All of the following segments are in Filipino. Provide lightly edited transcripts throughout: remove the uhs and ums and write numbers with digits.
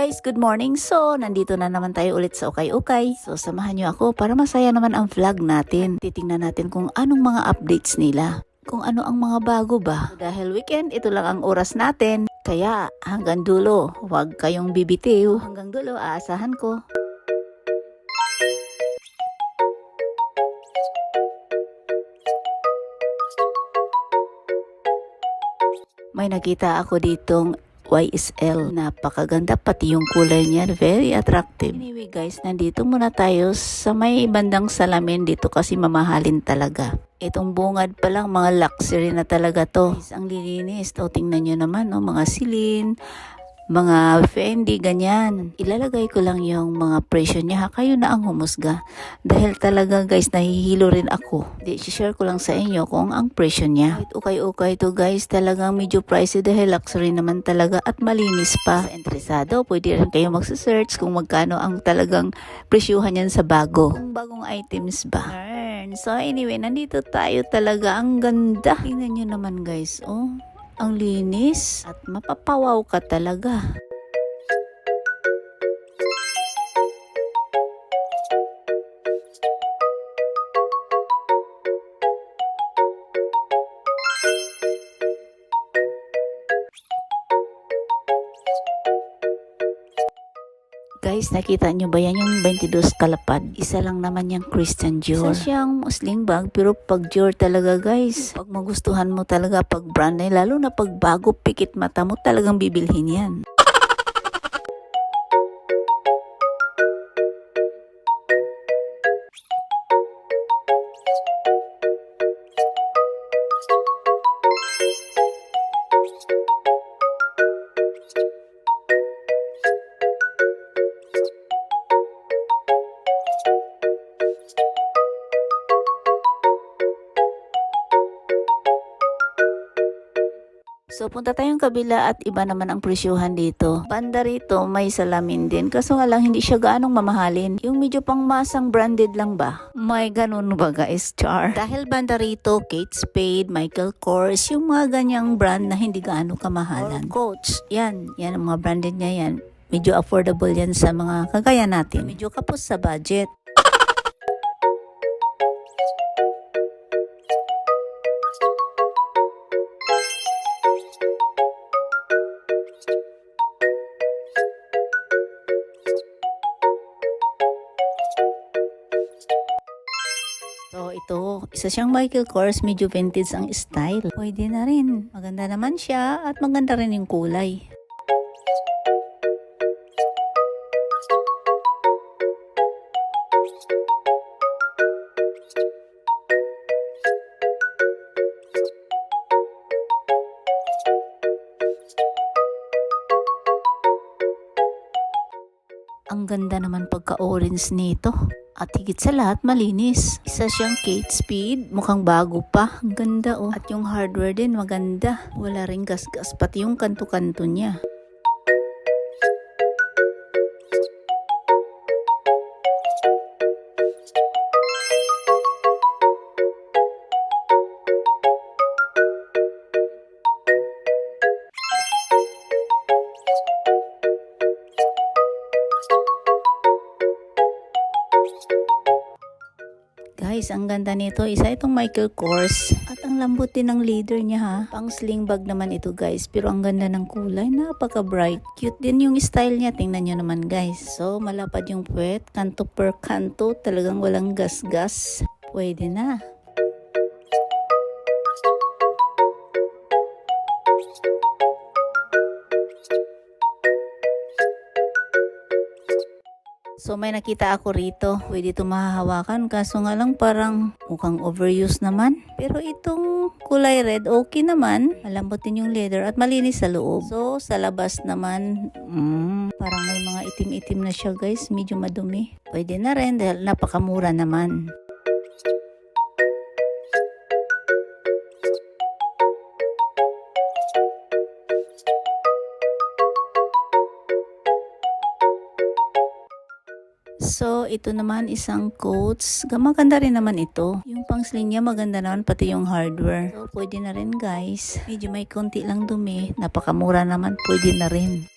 guys, good morning. So, nandito na naman tayo ulit sa Ukay-Ukay. So, samahan nyo ako para masaya naman ang vlog natin. Titingnan natin kung anong mga updates nila. Kung ano ang mga bago ba. So, dahil weekend, ito lang ang oras natin. Kaya, hanggang dulo, huwag kayong bibitiw. Hanggang dulo, aasahan ko. May nakita ako ditong YSL. Napakaganda, pati yung kulay niya, very attractive. Anyway guys, nandito muna tayo sa may bandang salamin dito kasi mamahalin talaga. Itong bungad pa lang, mga luxury na talaga to. Guys, ang lilinis. O, tingnan nyo naman, no, mga silin, mga Fendi, ganyan. Ilalagay ko lang yung mga presyo niya. Kayo na ang humusga. Dahil talaga guys, nahihilo rin ako. Share ko lang sa inyo kung ang presyo niya. Ukay-ukay to guys, talagang medyo pricey dahil luxury naman talaga at malinis pa. Sa interesado, pwede rin kayo magsasearch kung magkano ang talagang presyuhan yan sa bago. Kung bagong items ba. So anyway, nandito tayo talaga. Ang ganda. Tingnan nyo naman guys, oh. Ang linis at mapapawaw ka talaga. Guys, nakita nyo ba yan yung 22 kalapad? Isa lang naman yung Christian Dior. Isa siyang Muslim bag, pero pag Dior talaga guys, pag magustuhan mo talaga pag brand na, lalo na pag bago, pikit mata mo, talagang bibilhin yan. So, punta tayong kabila at iba naman ang presyuhan dito. Banda rito, may salamin din. Kaso nga lang, hindi siya gaanong mamahalin. Yung medyo pang masang branded lang ba? May ganun ba guys, char? Dahil banda rito, Kate Spade, Michael Kors, yung mga ganyang brand na hindi gaano kamahalan. Or Coach, yan ang mga branded niya yan. Medyo affordable yan sa mga kagaya natin. Medyo kapos sa budget. So ito, isa siyang Michael Kors, medyo vintage ang style. Pwede na rin. Maganda naman siya at maganda rin yung kulay. Ang ganda naman pagka-orange nito. At higit sa lahat, malinis. Isa siyang Kate Spade, mukhang bago pa. Ang ganda oh. At yung hardware din, maganda. Wala ring gas-gas, pati yung kanto-kanto niya. Guys, ang ganda nito. Isa itong Michael Kors. At ang lambot din ng leather niya ha. Pang sling bag naman ito guys. Pero ang ganda ng kulay. Napaka-bright. Cute din yung style niya. Tingnan nyo naman guys. So, malapad yung puwet. Kanto per kanto. Talagang walang gas-gas. Pwede na. So may nakita ako rito, pwede ito mahahawakan, kaso nga lang parang mukhang overuse naman. Pero itong kulay red, okay naman. Malambot din yung leather at malinis sa loob. So sa labas naman, parang may mga itim-itim na siya guys, medyo madumi. Pwede na rin dahil napakamura naman. So, ito naman isang coats. Maganda rin naman ito. Yung pang-sling niya maganda naman, pati yung hardware. So, pwede na rin guys. Medyo may konti lang dumi. Napakamura naman, pwede na rin.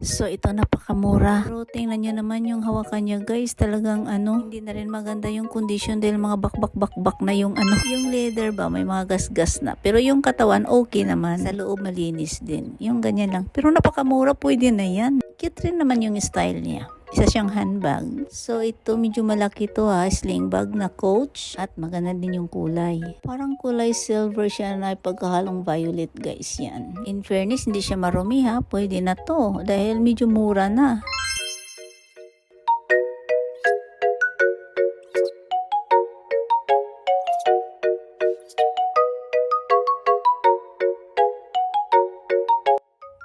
So ito napakamura. Pero tingnan nyo naman yung hawakan niya guys. Talagang hindi na rin maganda yung condition dahil mga bakbak na yung yung leather ba may mga gasgas na. Pero yung katawan okay naman. Sa loob malinis din. Yung ganyan lang. Pero napakamura, pwede na yan. Cute rin naman yung style niya. Isa siyang handbag. So ito medyo malaki to sling bag na Coach at maganda din yung kulay. Parang kulay silver siya na pagkahalong violet guys yan. In fairness hindi siya marumi pwede na to dahil medyo mura na.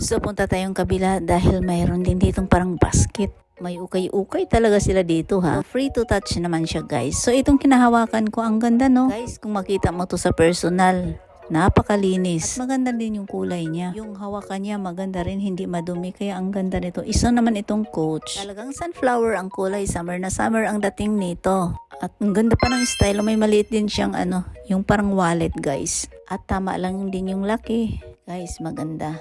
So punta tayong kabila dahil mayroon din ditong parang basket. May ukay-ukay talaga sila dito So, free to touch naman siya guys. So itong kinahawakan ko ang ganda no. Guys kung makita mo to sa personal. Napakalinis. At maganda din yung kulay niya. Yung hawakan niya maganda rin, hindi madumi. Kaya ang ganda nito. Isa naman itong Coach. Talagang sunflower ang kulay. Summer na summer ang dating nito. At ang ganda pa ng style. May maliit din siyang yung parang wallet guys. At tama lang din yung laki. Guys maganda.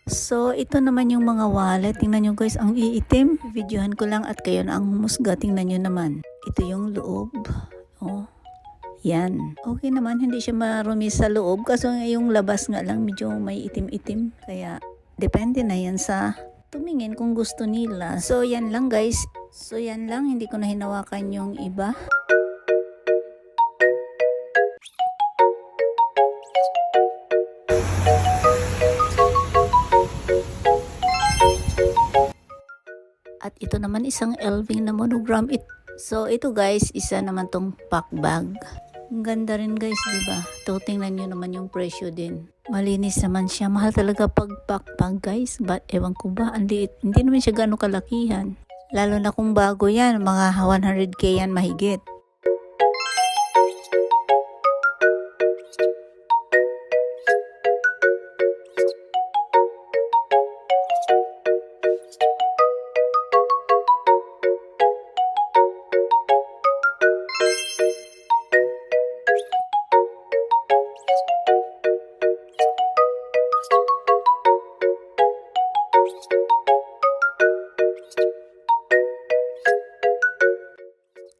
So, ito naman yung mga wallet. Tingnan nyo guys, ang iitim. Videohan ko lang at kayo na ang humusga. Tingnan nyo naman. Ito yung loob. Oh, yan. Okay naman, hindi siya marumi sa loob. Kaso yung labas nga lang, medyo may itim-itim. Kaya, depende na yan sa tumingin kung gusto nila. So, yan lang guys. So, yan lang. Hindi ko na hinawakan yung iba. At ito naman isang Elving na monogram. So ito guys, isa naman tong pack bag. Ang ganda rin guys, diba? Ito tingnan nyo naman yung presyo din. Malinis naman siya. Mahal talaga pag pack bag guys. But ewan ko ba, hindi naman siya gano'ng kalakihan. Lalo na kung bago yan, mga 100k yan mahigit.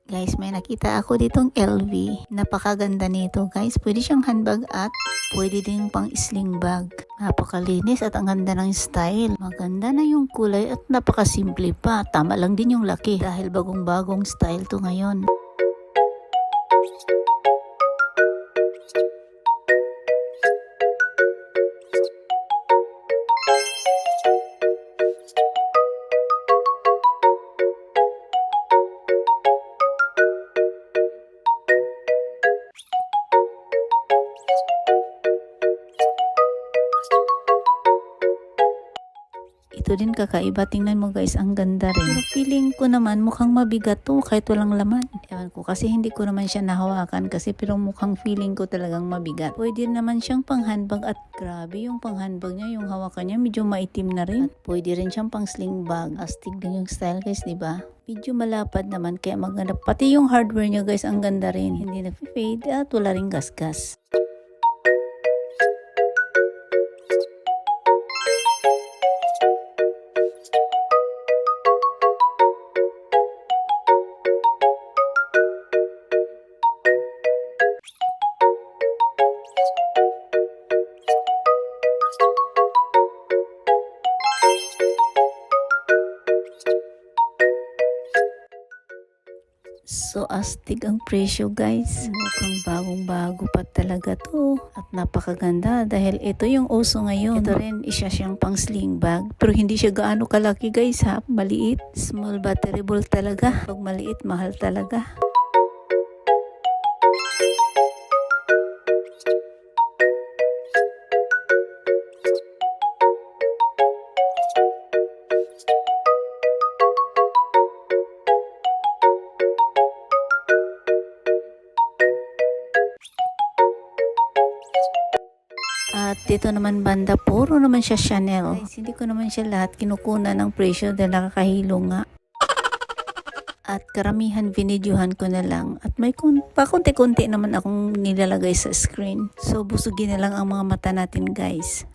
Guys, may nakita ako ditong LV. Napakaganda nito guys. Pwede siyang handbag at pwede din pang sling bag. Napakalinis at ang ganda ng style. Maganda na yung kulay at napakasimple pa. Tama lang din yung laki dahil bagong-bagong style to ngayon. Ito din kakaiba. Tingnan mo guys, ang ganda rin. Pero feeling ko naman mukhang mabigat to kahit walang laman. Ewan ko kasi hindi ko naman siya nahawakan pero mukhang feeling ko talagang mabigat. Pwede naman siyang pang handbag at grabe yung pang handbag niya. Yung hawakan niya medyo maitim na rin. At pwede rin siyang pang sling bag. Astig din yung style guys, diba? Medyo malapad naman kaya maganda. Pati yung hardware niya guys, ang ganda rin. Hindi na-fade at wala ring gasgas. So astig ang presyo guys. Mukhang bagong-bago pa talaga to. At napakaganda dahil ito yung uso ngayon. Ito rin isa siyang pang sling bag. Pero hindi siya gaano kalaki guys Maliit. Small batterable talaga. Pag maliit, mahal talaga. At Dito naman banda, puro naman siya Chanel. Guys, hindi ko naman siya lahat kinukuna ng presyo dahil nakakahilo nga. At karamihan binidyohan ko na lang. At may pakunti-kunti naman akong nilalagay sa screen. So busugin na lang ang mga mata natin guys.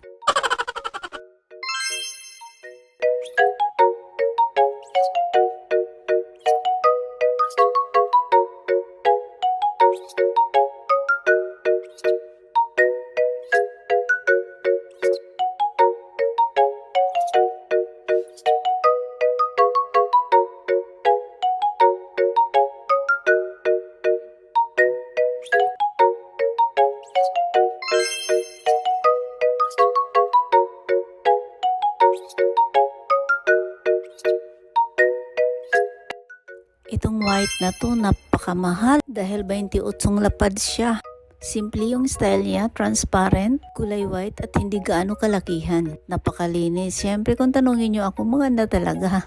Itong white na to napakamahal dahil 28 lapad siya. Simple yung style niya, transparent, kulay white at hindi gaano kalakihan. Napakalinis. Siyempre kung tanungin nyo ako, maganda talaga.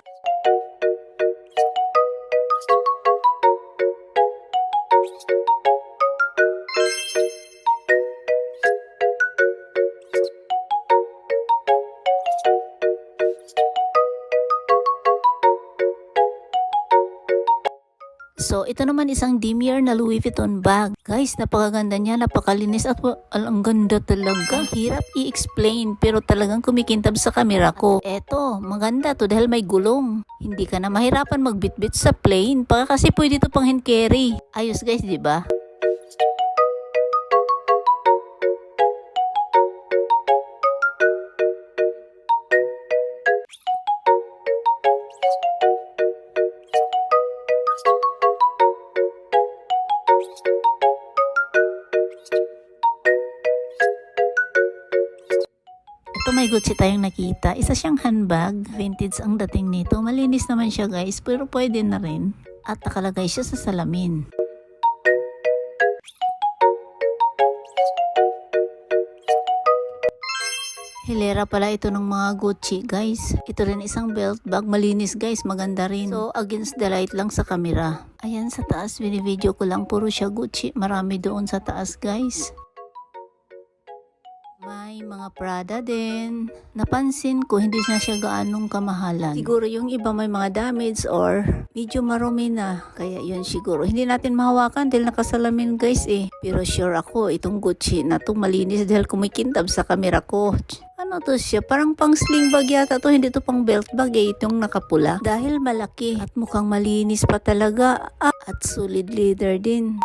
So, ito naman isang Demier na Louis Vuitton bag. Guys, napakaganda niya, napakalinis at ang ganda talaga. Ang hirap i-explain pero talagang kumikintab sa kamera ko. Eto, maganda to dahil may gulong. Hindi ka na mahirapan magbitbit sa plane kasi pwede ito pang hand carry. Ayos guys, di ba? Ito may Gucci tayong nakita. Isa siyang handbag. Vintage ang dating nito. Malinis naman siya guys, pero pwede na rin. At nakalagay siya sa salamin. Hilera pala ito ng mga Gucci guys. Ito rin isang belt bag. Malinis guys, maganda rin. So against the light lang sa camera. Ayan sa taas, video ko lang. Puro siya Gucci. Marami doon sa taas guys. May mga Prada din. Napansin ko hindi na siya gaanong kamahalan. Siguro yung iba may mga damage or medyo marumi na. Kaya yun siguro. Hindi natin mahawakan dahil nakasalamin guys eh. Pero sure ako itong Gucci na to malinis dahil kumikintab sa kamera ko. Ano to siya? Parang pang sling bag yata to. Hindi to pang belt bag eh. Itong nakapula. Dahil malaki at mukhang malinis pa talaga. At solid leather din.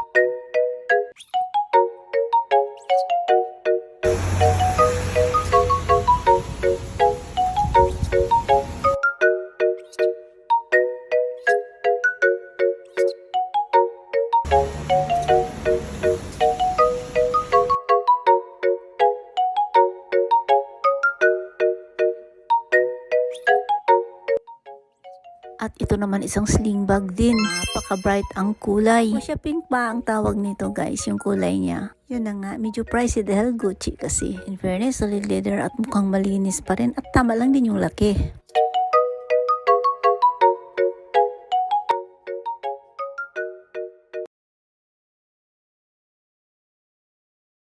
At ito naman isang sling bag din. Napaka-bright ang kulay. Siya pink pa ang tawag nito guys, yung kulay niya. Yun na nga, medyo pricey dahil Gucci kasi. In fairness, solid leather at mukhang malinis pa rin at tama lang din yung laki.